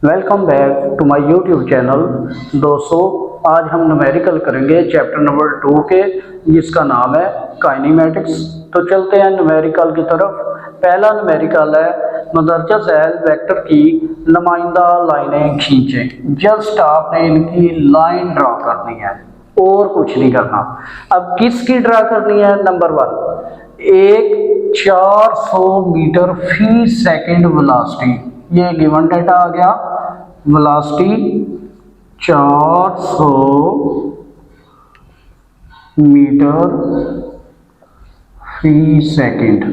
Welcome back to my YouTube channel. दोस्तों, आज हम न्यूमेरिकल करेंगे चैप्टर नंबर 2 के, जिसका नाम है काइनेमेटिक्स। तो चलते हैं न्यूमेरिकल की तरफ। पहला न्यूमेरिकल है मंदरजा झैल वेक्टर की नुमाइंदा लाइनें खींचें। जस्ट आपने इनकी लाइन ड्रा करनी है और कुछ नहीं करना। अब किसकी ड्रा करनी है? नंबर 1, एक 400 मीटर फी सेकेंड वेलोसिटी, ये गिवन डेटा आ गया। वेलोसिटी 400 मीटर फी सेकेंड।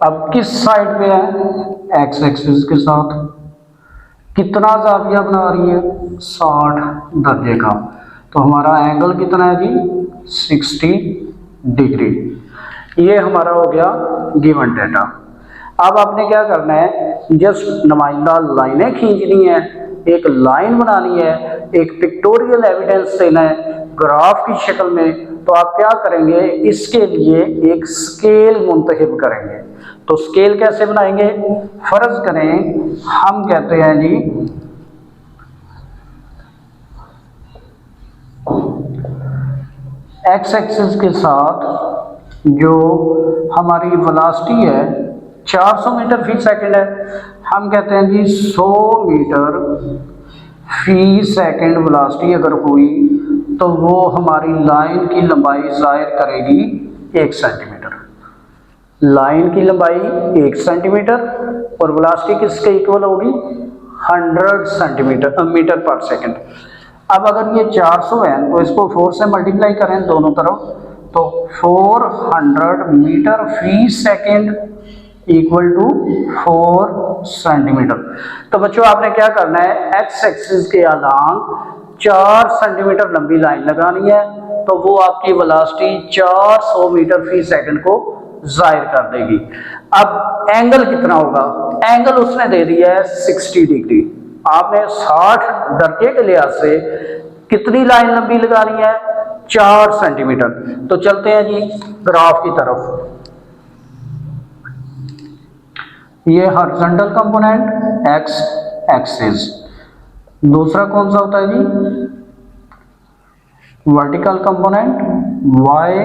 अब किस साइड पे है? एक्स एक्सिस के साथ। कितना जाविया बना रही है? 60 दर्जे का। तो हमारा एंगल कितना है जी? 60 डिग्री। ये हमारा हो गया गिवन डेटा। अब आपने क्या करना है? जस्ट नुमाइंदा लाइनें खींचनी है, एक लाइन बनानी है, एक पिक्टोरियल एविडेंस देना है ग्राफ की शक्ल में। तो आप क्या करेंगे? इसके लिए एक स्केल मुंतखब करेंगे। तो स्केल कैसे बनाएंगे? फर्ज करें हम कहते हैं जी एक्स एक्सिस के साथ जो हमारी वेलोसिटी है 400 मीटर फी सेकंड है, हम कहते हैं जी 100 मीटर फी सेकंड वेलोसिटी अगर हुई तो वो हमारी लाइन की लंबाई जाहिर करेगी 1 सेंटीमीटर। लाइन की लंबाई 1 सेंटीमीटर और वेलोसिटी किसके इक्वल होगी? 100 सेंटीमीटर मीटर पर सेकंड। अब अगर ये 400 है तो इसको 4 से मल्टीप्लाई करें दोनों तरफ, तो 400 metre fee second equal to 4 centimetre. तो बच्चों आपने क्या करना है? एक्स एक्सिस के अलांग 4 सेंटीमीटर लंबी लाइन लगानी है, तो वो आपकी वेलोसिटी 400 मीटर फी सेकंड को जाहिर कर देगी। अब एंगल कितना होगा? एंगल उसने दे दिया है 60 डिग्री। आपने 60 दर्जे के लिहाज से कितनी लाइन लंबी लगानी है? 4 सेंटीमीटर। तो चलते हैं जी ग्राफ की तरफ। ये हॉरिजॉन्टल कंपोनेंट एक्स एक्सिस, दूसरा कौन सा होता है जी? Vertical component Y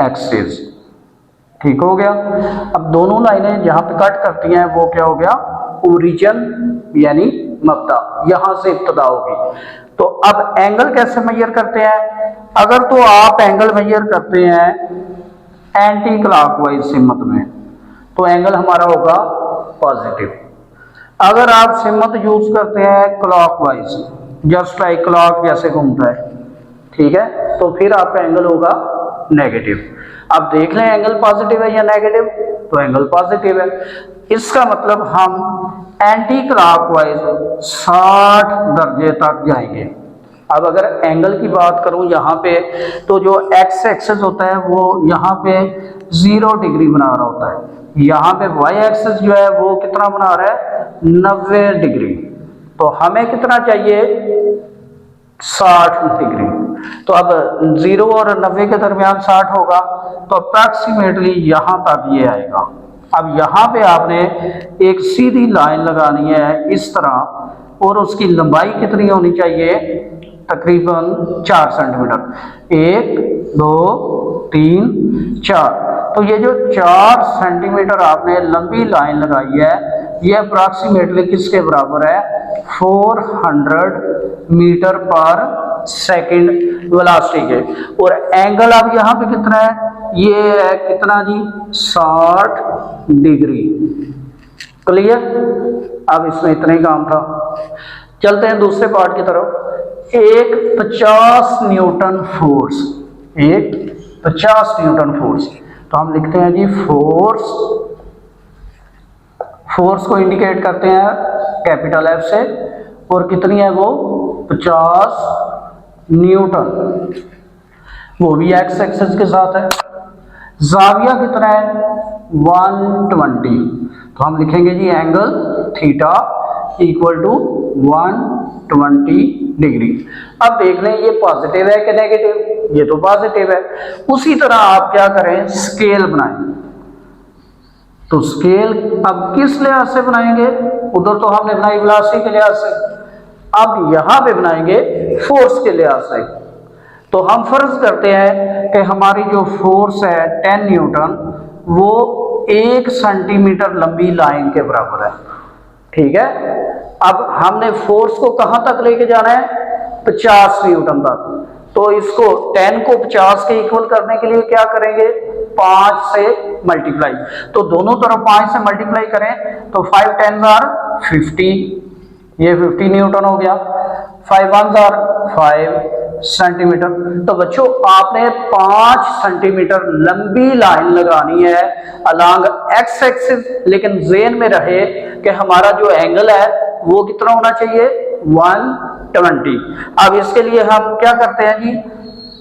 axis. ठीक हो गया। अब दोनों लाइनें जहां पे कट करती हैं वो क्या हो गया? ओरिजिन यानी मब्दा, यहां से इब्तदा होगी। तो अब एंगल कैसे मेजर करते हैं? अगर तो आप एंगल मेजर करते हैं एंटी क्लॉकवाइज सिमत में, तो एंगल हमारा होगा पॉजिटिव। अगर आप सिमत यूज करते हैं क्लॉकवाइज, जस्ट लाइक क्लॉक जैसे घूमता है, ठीक है, तो फिर आपका एंगल होगा नेगेटिव। अब देख लें एंगल पॉजिटिव है या नेगेटिव, तो एंगल पॉजिटिव है। इसका मतलब हम एंटी क्लॉकवाइज 60 दर्जे तक जाएंगे। अब अगर एंगल की बात करूं यहाँ पे, तो जो एक्स एक्सिस होता है वो यहाँ पे 0 डिग्री बना रहा होता है। यहाँ पे वाई एक्सिस जो है वो कितना बना रहा है? 90 डिग्री। तो हमें कितना चाहिए? 60 डिग्री। तो अब 0 और 90 के दरमियान 60 होगा, तो अप्रॉक्सीमेटली यहाँ तक ये आएगा। अब यहाँ पे आपने एक सीधी लाइन लगानी है इस तरह, और उसकी लंबाई कितनी होनी चाहिए? तकरीबन 4 सेंटीमीटर। 1 2 3 4। तो ये जो 4 सेंटीमीटर आपने लंबी लाइन लगाई है, ये अप्रॉक्सीमेटली किसके बराबर है? 400 मीटर पर सेकंड वेलोसिटी के। और एंगल अब यहाँ पे कितना है? ये है कितना जी? 60 डिग्री। क्लियर? अब इसमें इतना ही काम था। चलते हैं दूसरे पार्ट की तरफ। एक 50 न्यूटन फोर्स, एक 50 न्यूटन फोर्स, तो हम लिखते हैं जी फोर्स। फोर्स को इंडिकेट करते हैं कैपिटल एफ से, और कितनी है वो? 50 न्यूटन। वो भी एक्स एक्सिस के साथ है। जाविया कितना है? 120। तो हम लिखेंगे जी angle theta equal to 120 degree. अब देख लें ये पॉजिटिव है कि नेगेटिव? ये तो पॉजिटिव है। उसी तरह आप क्या करें? स्केल बनाएं। तो स्केल अब किस लिहाज से बनाएंगे, उधर तो हमने बनाई वेलोसिटी के लिहाज से, अब यहां पे बनाएंगे फोर्स के लिहाज से। तो हम फर्ज करते हैं कि हमारी जो फोर्स है 10 न्यूटन वो 1 सेंटीमीटर लंबी लाइन के बराबर है। ठीक है, अब हमने फोर्स को कहां तक लेके जाना है, 50 न्यूटन तक। तो इसको 10 को 50 के इक्वल करने के लिए क्या करेंगे, 5 से मल्टीप्लाई। तो दोनों तरफ 5 से मल्टीप्लाई करें तो 5 10 आर 50, ये 50 न्यूटन हो गया। 5 1 आर 5 सेंटीमीटर। तो बच्चों आपने 5 सेंटीमीटर लंबी लाइन लगानी है अलॉन्ग एक्स एक्सिस, लेकिन ज़हन में रहे कि हमारा जो एंगल है वो कितना होना चाहिए, 120। अब इसके लिए हम क्या करते हैं जी,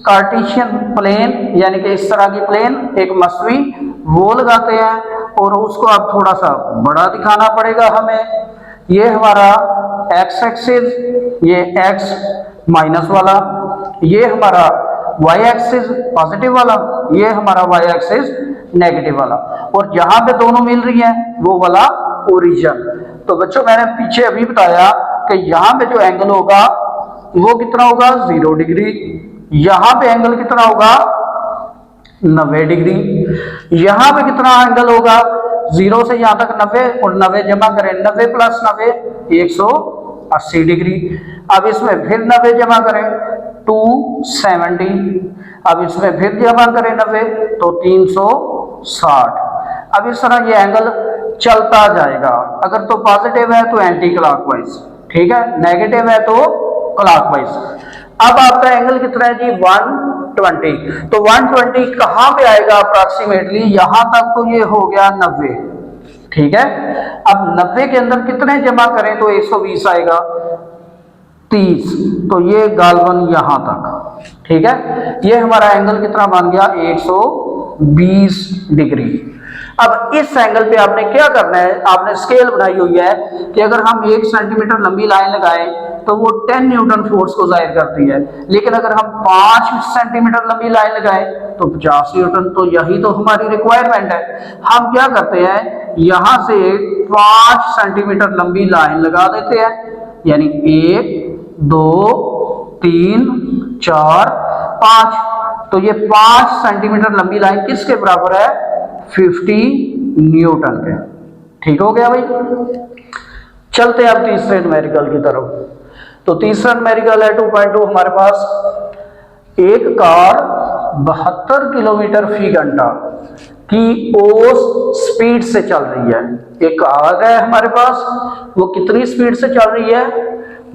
कार्टेशियन प्लेन यानी कि इस तरह की प्लेन एक मसवी वो लगाते हैं और उसको अब थोड़ा सा बड़ा दिखाना पड़ेगा हमें। ये हमारा एक्स एक्सिस, ये एक्स माइनस वाला, ये हमारा वाई एक्सिस पॉजिटिव वाला, ये हमारा वाई एक्सिस नेगेटिव वाला, और जहां पे दोनों मिल रही है वो वाला ओरिजिन। तो बच्चों मैंने पीछे अभी बताया कि यहाँ पे जो एंगल होगा वो कितना होगा, 0 डिग्री। यहां पे एंगल कितना होगा, 90 डिग्री। यहां पे कितना एंगल होगा, 0 से यहां तक 90, और 90 जमा करें, 90 प्लस 90 180 डिग्री। अब इसमें फिर 90 जमा करें 270, अब इसमें फिर जमा करें 90 तो 360। अब इस तरह ये एंगल चलता जाएगा, अगर तो पॉजिटिव है तो एंटी क्लॉकवाइज, ठीक है, नेगेटिव है तो क्लॉकवाइज। अब आपका एंगल कितना है जी, 120। तो 120 कहां पे आएगा अप्रॉक्सीमेटली, यहां तक तो ये हो गया 90, ठीक है। अब 90 के अंदर कितने जमा करें तो 120 आएगा, 30, तो ये गालवन यहां तक, ठीक है। ये हमारा एंगल कितना बन गया, 120 डिग्री। अब इस एंगल पे आपने क्या करना है, आपने स्केल बनाई हुई है कि अगर हम 1 सेंटीमीटर लंबी लाइन लगाएं तो वो 10 न्यूटन फोर्स को जाहिर करती है, लेकिन अगर हम 5 सेंटीमीटर लंबी लाइन लगाएं तो 50 न्यूटन। तो यही तो हमारी रिक्वायरमेंट है। हम क्या करते हैं, यहां से 5 सेंटीमीटर लंबी लाइन लगा देते हैं, यानी 1 2 3 4 5। तो ये 5 सेंटीमीटर लंबी लाइन किसके बराबर है, 50 न्यूटन के। ठीक हो गया भाई। चलते हैं अब तीसरे न्यूमेरिकल की तरफ। तो तीसरा न्यूमेरिकल है 2.2 हमारे पास। एक कार 72 किलोमीटर फी घंटा की औसत स्पीड से चल रही है। एक कार है हमारे पास, वो कितनी स्पीड से चल रही है,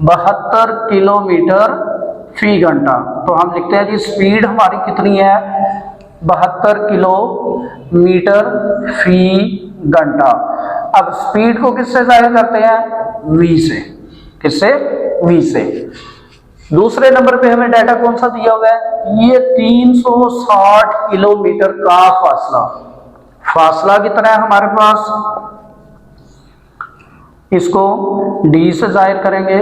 72 किलोमीटर फी घंटा। तो हम लिखते हैं जी स्पीड हमारी कितनी है, 72 किलोमीटर फी घंटा। अब स्पीड को किससे जाहिर करते हैं, v से। किससे, v से। दूसरे नंबर पे हमें डाटा कौन सा दिया हुआ है, ये 360 किलोमीटर का फासला। फासला कितना है हमारे पास, इसको d से जाहिर करेंगे,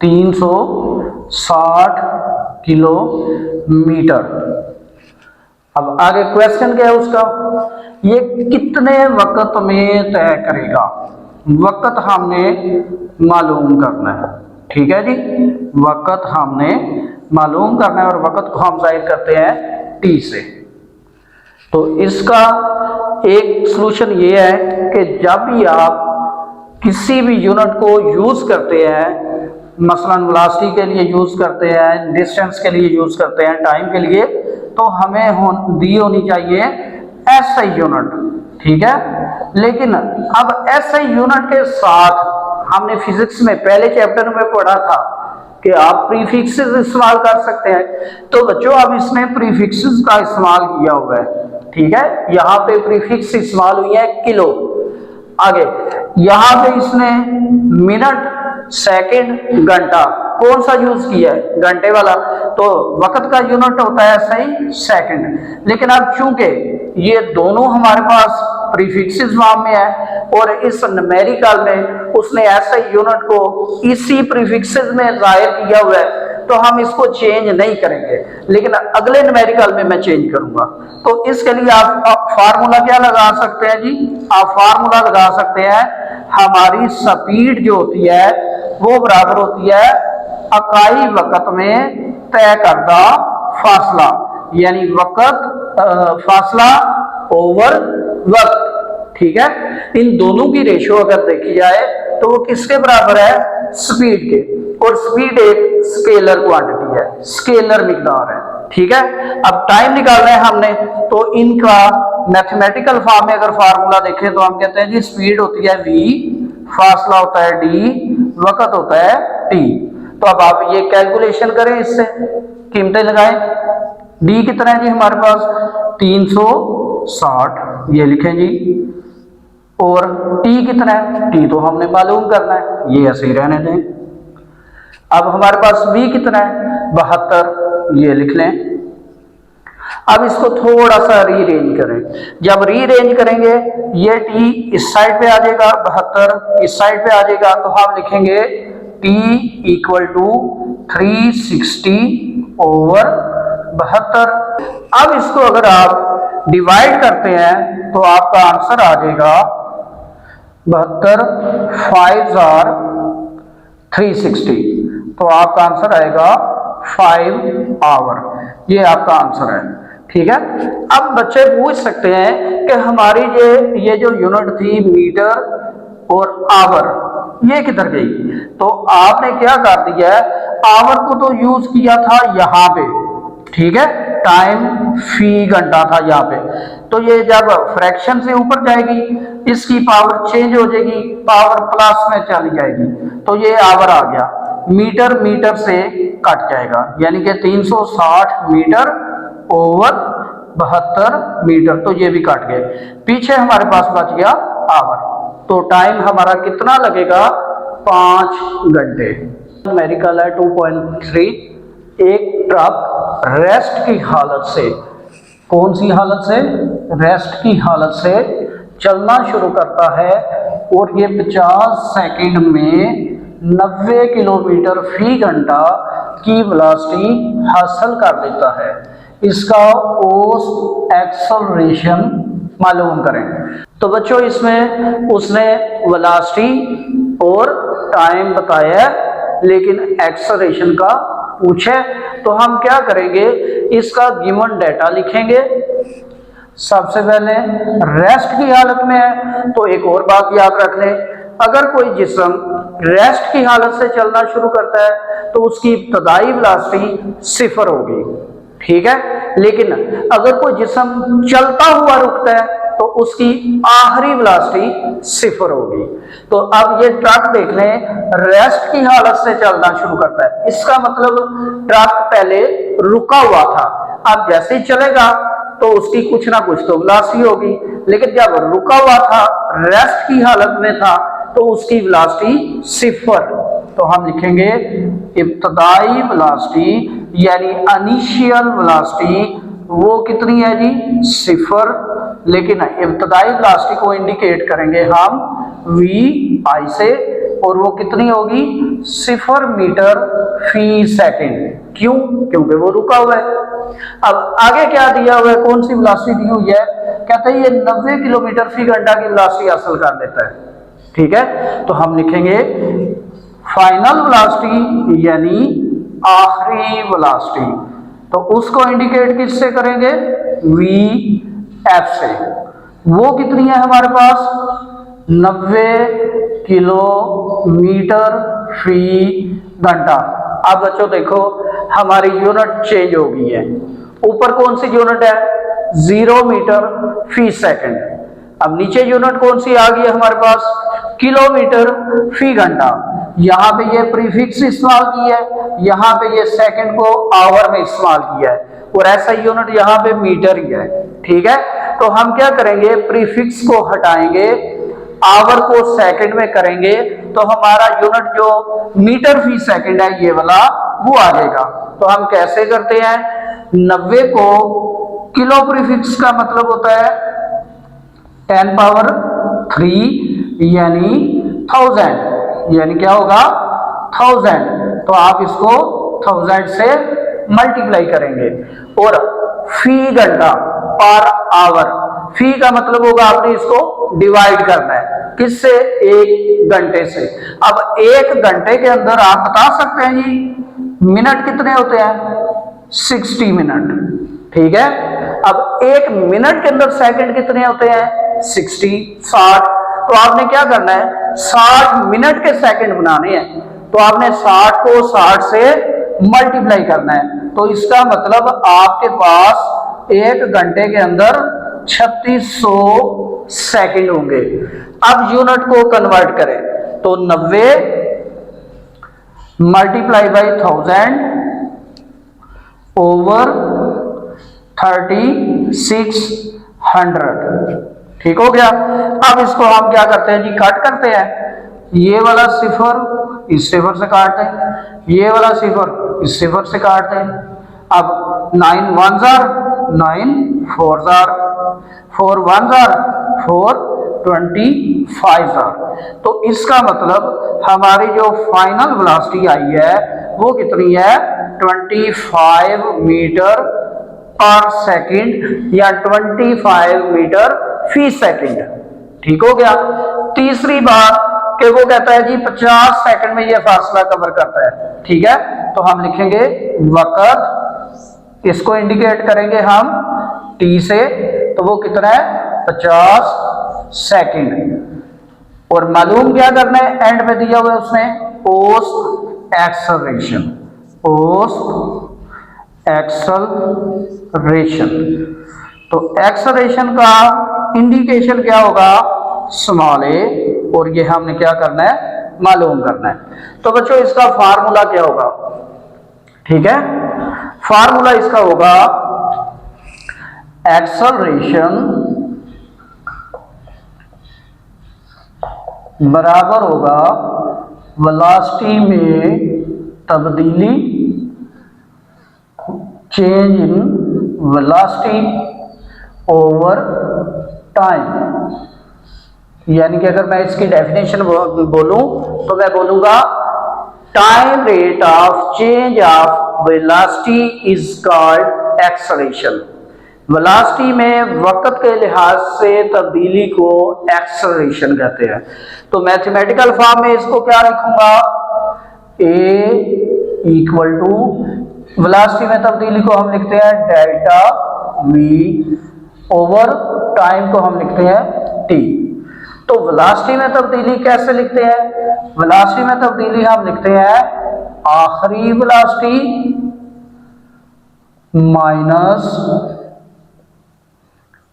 360 किलोमीटर। अब आगे क्वेश्चन क्या है उसका, ये कितने वक्त में तय करेगा, वक्त हमने मालूम करना है। ठीक है जी, वक्त हमने मालूम करना है और वक्त को हम जाहिर करते हैं t से। तो इसका एक सलूशन ये है कि जब भी आप किसी भी यूनिट को यूज करते हैं, मसलन वेलोसिटी के लिए यूज करते हैं, डिस्टेंस के लिए यूज करते हैं, टाइम के लिए, तो हमें दी होनी चाहिए एसआई यूनिट। ठीक है, लेकिन अब एसआई यूनिट के साथ हमने फिजिक्स में पहले चैप्टर में पढ़ा था कि आप प्रीफिक्सेस इस्तेमाल कर सकते हैं। तो बच्चों अब इसने प्रीफिक्सेस का इस्तेमाल किया हुआ है। ठीक है, यहाँ पे प्रीफिक्स इस्तेमाल हुई है किलो। आगे यहाँ पे इसने मिनट, सेकंड, घंटा कौन सा यूज किया है, घंटे वाला। तो वक्त का यूनिट होता है सही सेकंड, लेकिन अब चूंकि ये दोनों हमारे पास प्रीफिक्सेस फॉर्म में है और इस न्यूमेरिकल में उसने ऐसे यूनिट को इसी प्रीफिक्सेस में जाहिर किया हुआ है, तो हम इसको चेंज नहीं करेंगे। लेकिन अगले न्यूमेरिकल में मैं चेंज करूंगा। तो इसके लिए आप फार्मूला क्या लगा सकते हैं जी, आप फार्मूला लगा सकते हैं, हमारी स्पीड जो होती है वो बराबर होती है इकाई वक्त में तय करदा फासला, यानी वक्त फासला ओवर वक्त। ठीक है, इन दोनों की रेशियो अगर देखी जाए तो वो किसके बराबर है, स्पीड के। और स्पीड एक स्केलर क्वांटिटी है, स्केलर मिकदार है। ठीक है, अब टाइम निकालना है हमने, तो इनका मैथमेटिकल फॉर्म में अगर फार्मूला देखें तो हम कहते हैं जी स्पीड होती है v, फासला होता है d, वक्त होता है t। तो अब आप ये कैलकुलेशन करें, इससे कीमतें लगाएं। d कितना है जी हमारे पास 360, ये लिखें जी। और t कितना है, t तो हमने मालूम करना है, ये ऐसे ही रहने दें। अब हमारे पास v कितना है 72, ये लिख लें। अब इसको थोड़ा सा रीअरेंज करें, जब रीअरेंज करेंगे ये t इस साइड पे आ जाएगा, 72 इस साइड पे आ जाएगा, तो हम लिखेंगे t इक्वल टू 360 ओवर 72। अब इसको अगर आप डिवाइड करते हैं तो आपका आंसर आ जाएगा 72 5 आर 360, तो आपका आंसर आएगा 5 आवर। ये आपका आंसर है। ठीक है, अब बच्चे पूछ सकते हैं कि हमारी ये जो यूनिट थी मीटर और आवर, ये किधर गई। तो आपने क्या कर दिया है, आवर को तो यूज किया था यहाँ पे, ठीक है, टाइम फी घंटा था यहाँ पे, तो ये जब फ्रैक्शन से ऊपर जाएगी इसकी पावर चेंज हो जाएगी, पावर प्लस में चली जाएगी, तो ये आवर आ गया। मीटर मीटर से कट जाएगा, यानी कि 360 मीटर ओवर 72 मीटर, तो ये भी कट गए। पीछे हमारे पास बच गया आवर, तो टाइम हमारा कितना लगेगा 5 घंटे। न्यूमेरिकल है 2.3। एक ट्रक रेस्ट की हालत से, कौन सी हालत से, रेस्ट की हालत से चलना शुरू करता है और ये 50 सेकंड में 90 किलोमीटर फी घंटा की वेलोसिटी हासिल कर लेता है। इसका औसत एक्सेलरेशन मालूम करें। तो बच्चों इसमें उसने वेलोसिटी और टाइम बताया, लेकिन एक्सेलरेशन का पूछे तो हम क्या करेंगे, इसका गिवन डेटा लिखेंगे। सबसे पहले रेस्ट की हालत में है, तो एक और बात याद रख लें, अगर कोई जिस्म रेस्ट की हालत से चलना शुरू करता है तो उसकी इब्तदाई वेलोसिटी 0 होगी, ठीक है। लेकिन अगर कोई जिस्म चलता हुआ रुकता है तो उसकी आखिरी वेलोसिटी 0 होगी। तो अब ये ट्रक देख लें, रेस्ट की हालत से चलना शुरू करता है, इसका मतलब ट्रक पहले रुका हुआ था, अब जैसे ही चलेगा तो उसकी कुछ ना कुछ तो वेलोसिटी होगी, लेकिन जब रुका हुआ था, रेस्ट की हालत में था, तो उसकी वेलोसिटी 0। तो हम लिखेंगे इब्तदाई वेलोसिटी यानी इनिशियल वेलोसिटी वो कितनी है जी 0, लेकिन इब्तदाई वेलोसिटी को इंडिकेट करेंगे हम vi से, और वो कितनी होगी 0 मीटर फी सेकंड। क्यों? क्योंकि वो रुका हुआ है। अब आगे क्या दिया हुआ है, कौन सी वेलोसिटी दी हुई है, कहते हैं ये 90 किलोमीटर फी घंटा की वेलोसिटी हासिल कर देता है, ठीक है। तो हम लिखेंगे फाइनल वेलोसिटी यानी आखिरी वेलोसिटी, तो उसको इंडिकेट किससे करेंगे, vf से। वो कितनी है हमारे पास 90 किलोमीटर फी घंटा। अब बच्चों देखो हमारी यूनिट चेंज हो गई है, ऊपर कौन सी यूनिट है 0 मीटर फी सेकंड, अब नीचे यूनिट कौन सी आ गई है हमारे पास किलोमीटर फी घंटा। यहाँ पे ये प्रीफिक्स इस्तेमाल की है, यहाँ पे ये सेकंड को आवर में इस्तेमाल किया है, और ऐसा मीटर यहाँ पे मीटर ही है, ठीक है। तो हम क्या करेंगे, प्रीफिक्स को हटाएंगे, आवर को सेकंड में करेंगे, तो हमारा यूनिट जो मीटर फी सेकंड है ये वाला वो आ जाएगा। तो हम कैसे करते हैं, 90 को किलो प्रीफिक्स का मतलब होता है 10 पावर 3 यानी 1000, यानी क्या होगा 1000। तो आप इसको 1000 से मल्टीप्लाई करेंगे और फी घंटा पर आवर, फी का मतलब होगा आपने इसको डिवाइड करना है किससे, 1 घंटे से। अब 1 घंटे के अंदर आप बता सकते हैं जी मिनट कितने होते हैं, 60 मिनट, ठीक है। अब 1 मिनट के अंदर सेकंड कितने होते हैं, 60। तो आपने क्या करना है, 60 मिनट के सेकंड बनाने हैं, तो आपने 60 को 60 से मल्टीप्लाई करना है। तो इसका मतलब आपके पास 1 घंटे के अंदर 3600 सेकंड होंगे। अब यूनिट को कन्वर्ट करें तो 90 मल्टीप्लाई बाई 1000 ओवर 3600, ठीक हो गया। अब इसको हम क्या करते हैं जी, कट करते हैं। ये वाला सिफर इस सिफर से काटते हैं, ये वाला सिफर इस सिफर से काटते हैं। अब 9 1 जार 9 4 जार 4 1 जार 4 25 जार। तो इसका मतलब हमारी जो फाइनल वेलोसिटी आई है वो कितनी है, 25 मीटर पर सेकंड या 25 मीटर फी सेकंड, ठीक हो गया। तीसरी बात कि वो कहता है जी 50 सेकंड में ये फासला कवर करता है, ठीक है। तो हम लिखेंगे वक्त, इसको इंडिकेट करेंगे हम टी से, तो वो कितना है 50 सेकंड। और मालूम क्या करना है, एंड में दिया हुआ है उसने पोस्ट एक्सेलरेशन, पोस्ट एक्सेलरेशन। तो एक्सेलरेशन का इंडिकेशन क्या होगा, स्मॉल ए, और ये हमने क्या करना है, मालूम करना है। तो बच्चों इसका फार्मूला क्या होगा, ठीक है। फार्मूला इसका होगा एक्सेलरेशन बराबर होगा वेलोसिटी में तब्दीली, change in velocity over time. यानी कि अगर मैं इसकी डेफिनेशन बोलूं तो मैं बोलूंगा time rate of change of velocity is called acceleration. Velocity में वक्त के लिहाज से तब्दीली को एक्सेलरेशन कहते हैं। तो मैथमेटिकल फॉर्म में इसको क्या लिखूंगा, ए इक्वल टू वेलोसिटी में तब्दीली को हम लिखते हैं डेल्टा वी ओवर टाइम को हम लिखते हैं टी। तो वेलोसिटी में तब्दीली कैसे लिखते हैं, वेलोसिटी में तब्दीली हम लिखते हैं आखिरी वेलोसिटी माइनस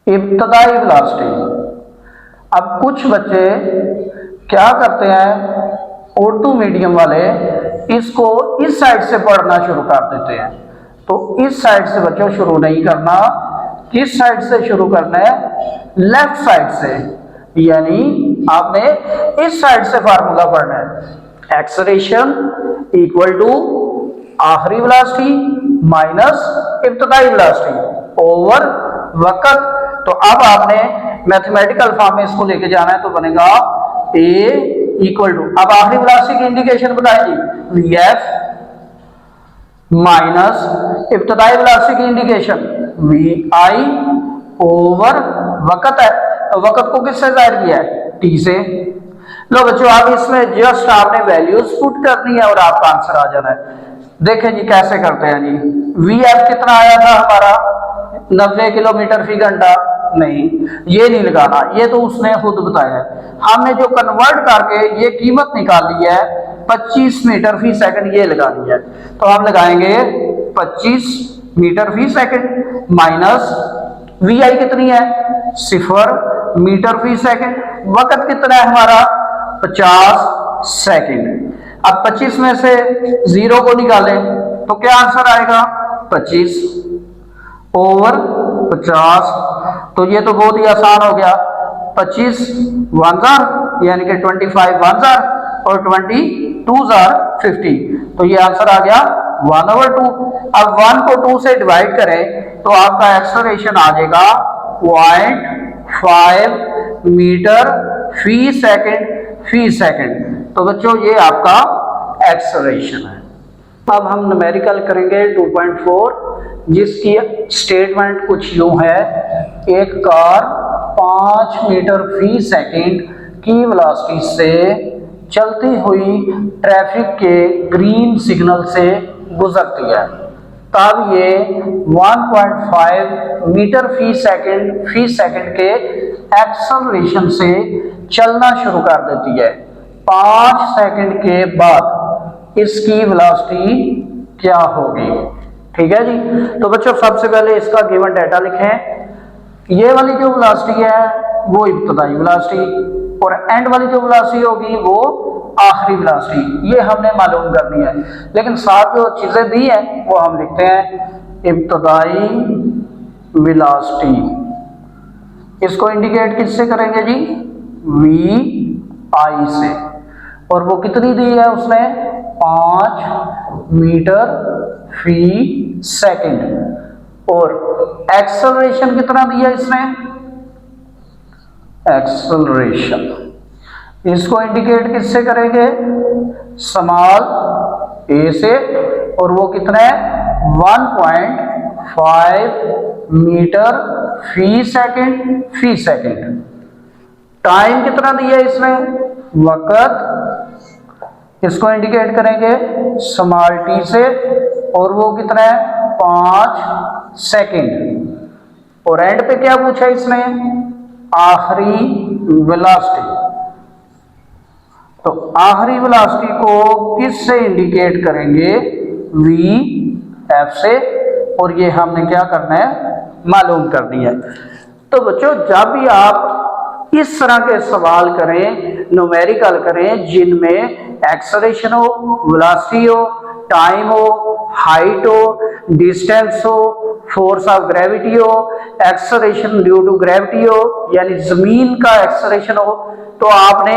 इब्तदाई वेलोसिटी। अब कुछ बच्चे क्या करते हैं, उर्दू मीडियम वाले इसको इस साइड से पढ़ना शुरू कर देते हैं। तो इस साइड से बच्चों शुरू नहीं करना, किस साइड से शुरू करना है, लेफ्ट साइड से। यानी आपने इस साइड से फार्मूला पढ़ना है, एक्सेलरेशन इक्वल टू आखिरी वेलोसिटी माइनस इब्तदाई वेलोसिटी ओवर वक्त। तो अब आपने मैथमेटिकल फॉर्म में इसको लेके जाना है, तो बनेगा ए इक्वल टू, अब आखिरी वेलोसिटी की इंडिकेशन बताएंगे वी एफ माइनस इब्तदाई वेलोसिटी की इंडिकेशन वी आई ओवर वक्त है। वक्त को किससे जाहिर किया है, टी से। लो बच्चों अब इसमें जस्ट आपने वैल्यूज पुट करनी है और आपका आंसर आ जाना है। देखें जी कैसे करते हैं जी, वी एफ कितना आया था हमारा 90 किलोमीटर फी घंटा, नहीं ये नहीं लगाना, ये तो उसने खुद बताया है। हमने जो कन्वर्ट करके ये कीमत निकाली है 25 मीटर फी सेकंड, ये लगानी है। तो हम लगाएंगे 25 metre fee second minus we I कितनी है 0 मीटर फी सेकंड, वक्त कितना है हमारा 50 सेकंड। अब 25 में से 0 को निकालें तो क्या आंसर आएगा 25 ओवर 50। तो ये तो बहुत ही आसान हो गया, 25 1 जार यानी कि 25 1 जार और 22 जार 50। तो ये आंसर आ गया 1/2। अब 1 को 2 से डिवाइड करें तो आपका एक्सेलरेशन आ जाएगा 0.5 मीटर फी सेकंड। तो बच्चों ये आपका एक्सेलरेशन है। अब हम न्यूमेरिकल करेंगे 2.4, जिसकी स्टेटमेंट कुछ यूं है। एक कार 5 मीटर फी सेकंड की वेलोसिटी से चलती हुई ट्रैफिक के ग्रीन सिग्नल से गुजरती है, तब ये 1.5 मीटर फी सेकंड के एक्सेलरेशन से चलना शुरू कर देती है। 5 सेकंड के बाद इसकी वेलोसिटी क्या होगी? ठीक है जी। तो बच्चों सबसे पहले इसका गिवन डाटा लिखें। ये वाली जो वेलोसिटी है वो इब्तदाई वेलोसिटी, और एंड वाली जो वेलोसिटी होगी वो आखिरी वेलोसिटी। ये हमने मालूम करनी है, लेकिन साथ जो चीजें दी हैं वो हम लिखते हैं इब्तदाई वेलोसिटी। इसको इंडिकेट किससे करेंगे जी? वी आई से। और वो कितनी दी है उसने? 5 मीटर फी सेकंड। और एक्सेलरेशन कितना दिया इसने? एक्सेलरेशन इसको इंडिकेट किससे करेंगे? स्मॉल ए से। और वो कितना है? 1.5 मीटर फी सेकंड। टाइम कितना दिया इसने? वक्त इसको इंडिकेट करेंगे स्मॉल टी से। और वो कितना है? 5 सेकंड। और एंड पे क्या पूछा इसने? आखिरी वेलोसिटी। तो आखिरी वेलोसिटी को किससे इंडिकेट करेंगे? वी एफ से। और ये हमने क्या करना है? मालूम करनी है। तो बच्चों जब भी आप इस तरह के सवाल करें, न्यूमेरिकल करें, जिनमें एक्सेलरेशन हो, वेलोसिटी हो, टाइम हो, हाइट हो, डिस्टेंस हो, फोर्स ऑफ ग्रेविटी हो, एक्सेलरेशन ड्यू टू ग्रेविटी हो, यानी जमीन का एक्सेलरेशन हो, तो आपने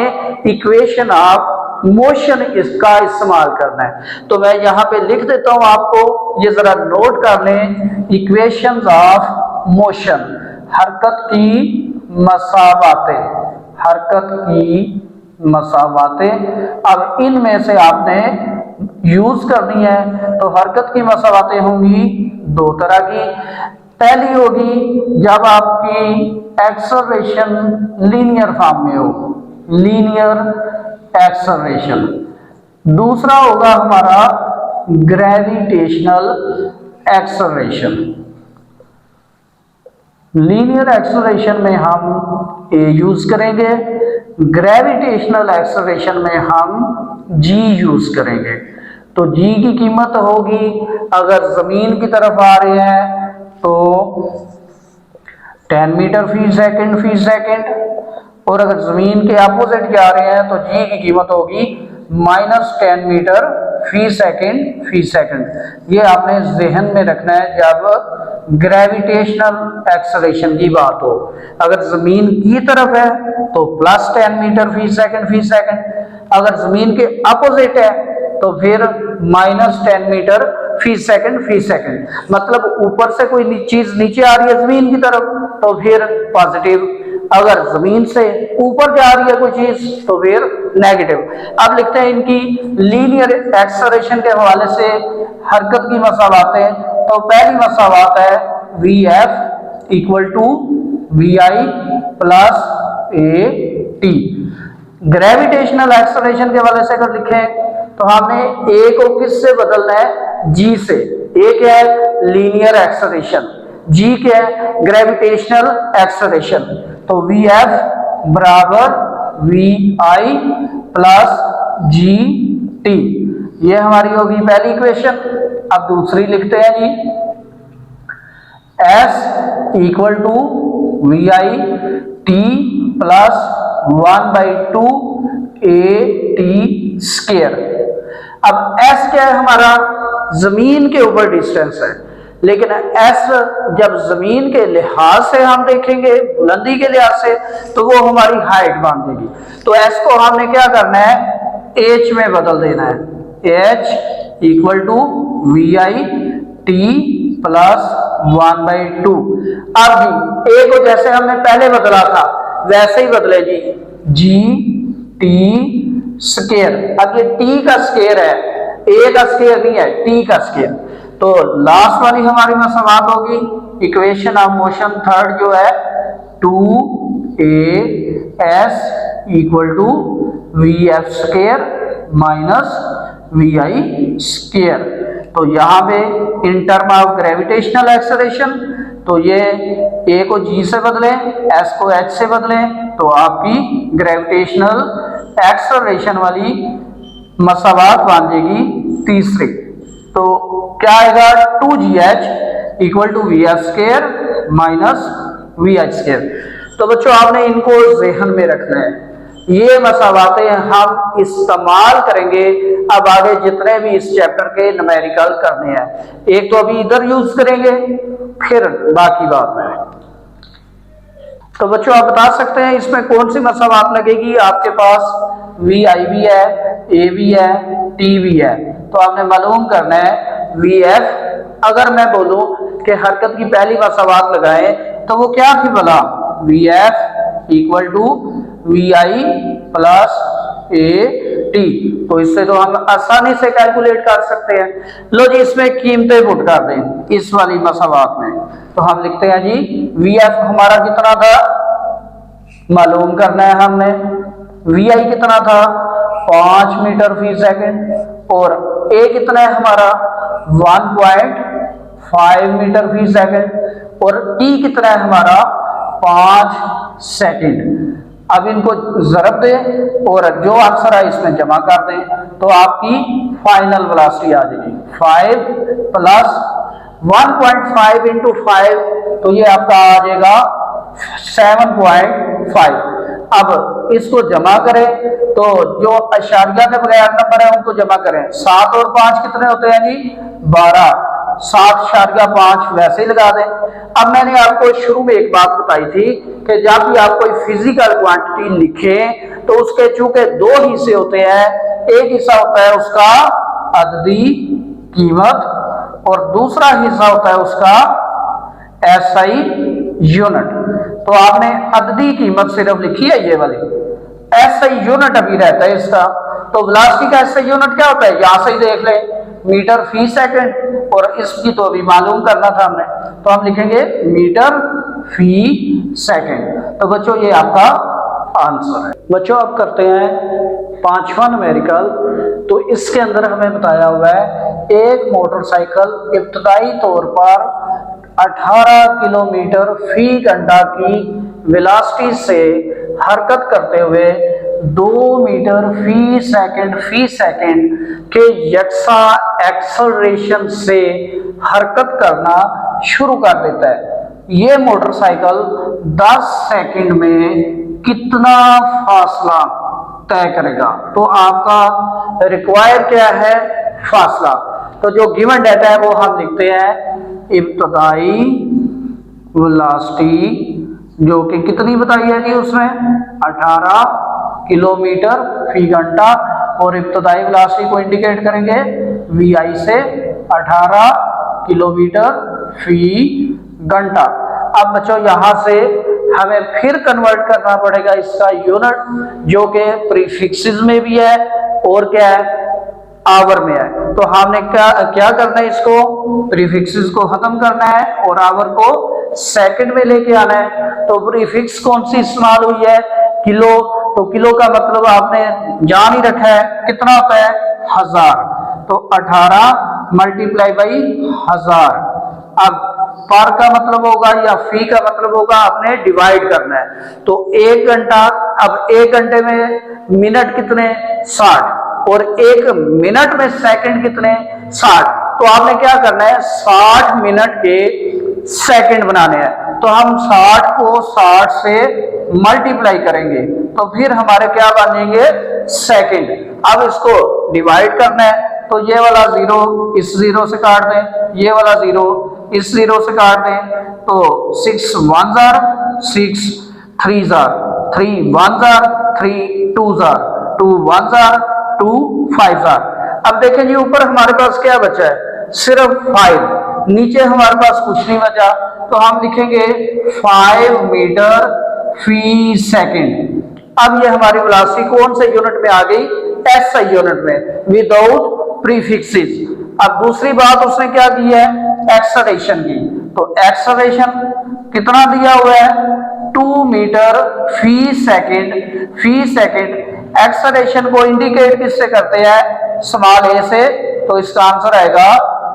इक्वेशन ऑफ मोशन इसका इस्तेमाल करना है। तो मैं यहां पे लिख देता हूं आपको, ये जरा नोट कर लें। इक्वेशंस ऑफ मोशन, हरकत की मसावातें। अब इनमें से आपने यूज करनी है। तो हरकत की मसावातें होंगी दो तरह की। पहली होगी जब आपकी एक्सेलरेशन लीनियर फॉर्म में हो, लीनियर एक्सेलरेशन। दूसरा होगा हमारा ग्रेविटेशनल एक्सेलरेशन। लीनियर एक्सेलरेशन में हम ए यूज करेंगे, ग्रेविटेशनल एक्सेलरेशन में हम जी यूज करेंगे। तो जी की कीमत होगी, अगर जमीन की तरफ आ रहे हैं तो 10 मीटर फी सेकंड, और अगर जमीन के अपोजिट के आ रहे हैं तो जी की कीमत होगी -10 मीटर फी सेकंड। ये आपने जहन में रखना है जब ग्रेविटेशनल एक्सेलरेशन की बात हो। अगर जमीन की तरफ है तो +10 मीटर फी सेकंड, अगर जमीन के अपोजिट है तो फिर -10 मीटर फी सेकंड। मतलब ऊपर से कोई चीज नीचे आ रही है जमीन की तरफ तो फिर पॉजिटिव, अगर जमीन से ऊपर जा रही है कोई चीज तो फिर नेगेटिव। अब लिखते हैं इनकी लीनियर एक्सेलरेशन के हवाले से हरकत की मसावातें। तो पहली मसावात है v f equal to we i plus a t. Gravitational acceleration के हवाले से अगर लिखें तो हमने ए को किससे बदलना है? जी से। ए क्या है? Linear acceleration. जी क्या है? Gravitational acceleration. तो वी एफ बराबर we i plus G T. ये हमारी होगी पहली इक्वेशन। अब दूसरी लिखते हैं जी, s equal to we I t plus 1/2 a T square. अब एस क्या है? हमारा जमीन के ऊपर डिस्टेंस है, लेकिन एस जब जमीन के लिहाज से हम देखेंगे, बुलंदी के लिहाज से, तो वो हमारी हाइट बांधेगी। तो एस को हमने क्या करना है? एच में बदल देना है। H equal to we I t plus 1/2। अब जी ए को जैसे हमने पहले बदला था वैसे ही बदले जी टी स्क्वायर। अब ये टी का स्क्वायर है, ए का स्क्वायर नहीं है, टी का स्क्वायर। तो लास्ट वाली हमारी मसावात होगी इक्वेशन ऑफ मोशन थर्ड जो है 2as equal to v f square minus we i square. तो यहाँ पे in term of gravitational acceleration, तो ये a को g से बदलें, s को h से बदलें, तो आपकी ग्रेविटेशनल एक्सेलरेशन वाली मसावात बन जाएगी तीसरी। तो क्या आएगा 2gh equal to v f square minus v h square. तो बच्चों आपने इनको ज़हन में रखना है, ये मसावातें हम इस्तेमाल करेंगे अब आगे जितने भी इस चैप्टर के न्यूमेरिकल करने हैं। एक तो अभी इधर यूज करेंगे, फिर बाकी बात में। तो बच्चों आप बता सकते हैं इसमें कौन सी मसावात लगेगी। आपके पास वी आई भी है, ए भी है, टी भी है, तो आपने मालूम करना है वी एफ। अगर मैं बोलूं कि हरकत की पहली मसावात लगाएं तो वो क्या थी भला, v f equal to we i plus a t. तो इससे तो हम आसानी से कैलकुलेट कर सकते हैं। लो जी इसमें कीमतें पुट कर दें इस वाली मसावात में, तो हम लिखते हैं जी वी एफ हमारा कितना था मालूम करना है हमने, वी आई कितना था 5 मीटर फी सेकंड, और ए कितना है हमारा 1.5 मीटर फी सेकंड, और टी कितना है हमारा 5 सेकंड। अब इनको जरब दें और जो आंसर है इसमें जमा कर दें, तो आपकी फाइनल वेलोसिटी आ जाएगी 5 प्लस 1.5 इंटू 5, तो ये आपका आ जाएगा 7.5। अब इसको जमा करें तो जो अशारिया के बगैर नंबर है उनको जमा करें। 7 और 5 कितने होते हैं जी 12, 7.5 वैसे ही लगा दें। अब मैंने आपको शुरू में एक बात बताई थी कि जब भी आप कोई फिजिकल क्वांटिटी लिखें तो उसके चूंकि दो हिस्से होते हैं, एक हिस्सा होता है उसका अददी कीमत और दूसरा हिस्सा होता है उसका एसआई यूनिट। तो आपने अददी कीमत सिर्फ लिखी है ये वाली, एसआई यूनिट अभी रहता है इसका। तो वेलोसिटी का एसआई यूनिट क्या होता है, यहां से ही देख लें मीटर फी सेकंड, और इसकी तो अभी मालूम करना था हमने, तो हम लिखेंगे मीटर फी सेकंड। तो बच्चों ये आपका आंसर है। बच्चों अब करते हैं 5वां न्यूमेरिकल। तो इसके अंदर हमें बताया हुआ है एक मोटरसाइकिल इब्तदाई तौर पर 18 किलोमीटर फी घंटा की वेलोसिटी से हरकत करते हुए 2 मीटर फी सेकंड के यकसा एक्सेलरेशन से हरकत करना शुरू कर देता है। ये मोटरसाइकिल 10 सेकंड में कितना फासला तय करेगा। तो आपका रिक्वायर क्या है, फासला। तो जो गिवन डाटा है वो हम लिखते हैं इब्तदाई वेलोसिटी, जो कि कितनी बताई है जी उसमें 18 किलोमीटर फी घंटा, और इब्तदाई वेलोसिटी को इंडिकेट करेंगे वी आई से 18 किलोमीटर फी घंटा। अब बच्चों यहां से हमें फिर कन्वर्ट करना पड़ेगा इसका यूनिट, जो कि प्रीफिक्सेस में भी है और क्या है आवर में है। तो हमने क्या करना है, इसको प्रीफिक्सेस को खत्म करना है और आवर को सेकंड में लेके आना है। तो प्रीफिक्स कौन सी इस्तेमाल हुई है, किलो। तो किलो का मतलब आपने जान ही रखा है कितना होता है 1000, तो 18 मल्टीप्लाई बाई 1000। अब पर का मतलब होगा या फी का मतलब होगा आपने डिवाइड करना है। तो 1 घंटा, अब 1 घंटे में मिनट कितने 60, और 1 मिनट में सेकंड कितने 60। तो आपने क्या करना है 60 मिनट के सेकंड बनाने हैं। तो हम 60 को 60 से मल्टीप्लाई करेंगे तो फिर हमारे क्या बनेंगे सेकंड। अब इसको डिवाइड करना है, तो ये वाला 0 इस 0 से काट दें, ये वाला 0 इस 0 से काट दें, तो 6 1 jar 6 3 jar 3 1 jar 3 2 jar 2 1 jar 2 5 jar. अब देखें जी ऊपर हमारे पास क्या बचा है, सिर्फ 5, नीचे हमारे पास कुछ नहीं बचा। तो हम लिखेंगे 5 मीटर फी सेकंड। अब ये हमारी वेलोसिटी कौन से यूनिट में आ गई, एसआई यूनिट में, विदाउट प्रीफिक्सेस। अब दूसरी बात उसने क्या की है, एक्सेलरेशन की। तो एक्सेलरेशन कितना दिया हुआ है, 2 मीटर फी सेकेंड। एक्सेलरेशन को इंडिकेट किससे करते हैं, स्मॉल ए से। तो इसका आंसर आएगा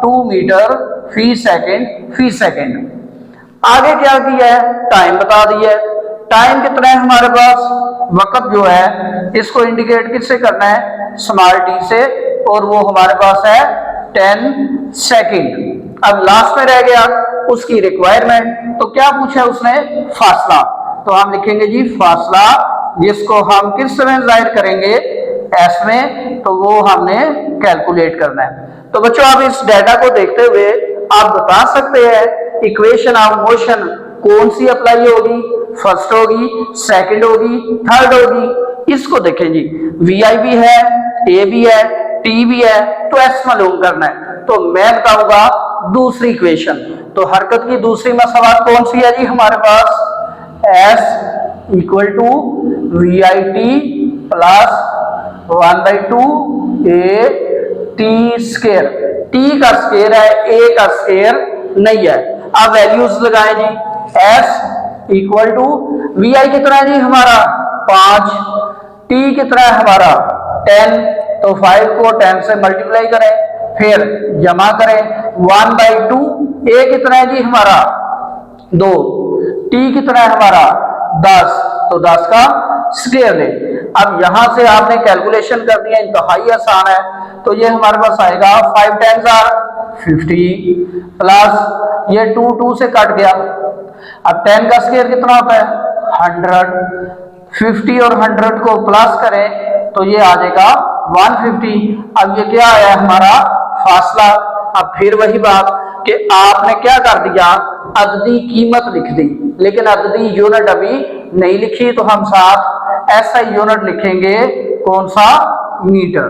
2 मीटर फी सेकेंड। आगे क्या किया है, टाइम बता दिया है। टाइम कितना है हमारे पास, वक्त जो है इसको इंडिकेट किससे करना है, स्मॉल टी से, और वो हमारे पास है 10 सेकेंड। अब लास्ट में रह गया उसकी रिक्वायरमेंट। तो क्या पूछा उसने, फासला। तो हम लिखेंगे जी फासला, जिसको हम किस में जाहिर करेंगे, एस में। तो वो हमने कैलकुलेट करना है। तो बच्चों आप इस डाटा को देखते हुए आप बता सकते हैं इक्वेशन ऑफ मोशन कौन सी अप्लाई होगी, फर्स्ट होगी, सेकंड होगी, थर्ड होगी। इसको देखें जी, वी आई भी है, ए भी है, टी भी है, तो एस मालूम करना है। तो मैं बताऊंगा दूसरी इक्वेशन। तो हरकत की दूसरी मसवात कौन सी है जी हमारे पास, s equal to we I t plus 1/2 a t square. T का स्केयर है, ए का स्केयर नहीं है। अब वैल्यूज लगाएं जी, s equal to we I कितना है जी हमारा 5, टी कितना है हमारा 10। तो 5 को 10 से मल्टीप्लाई करें, फिर जमा करें 1/2। ए कितना है जी हमारा 2, टी कितना है हमारा 10। तो 10 का स्केयर ले। अब यहां से आपने कैलकुलेशन कर दिया, इंतहाई आसान है। तो ये हमारे पास आएगा 5 10 50 प्लस ये 2 से कट गया। अब 10 का स्केयर कितना होता है 100, 50 और 100 को प्लस करें तो ये आ जाएगा 150। अब ये क्या आया हमारा फासला। अब फिर वही बात कि आपने क्या कर दिया, अददी कीमत लिख दी, लेकिन अददी यूनिट अभी नहीं लिखी। तो हम साथ ऐसा यूनिट लिखेंगे, कौन सा, मीटर।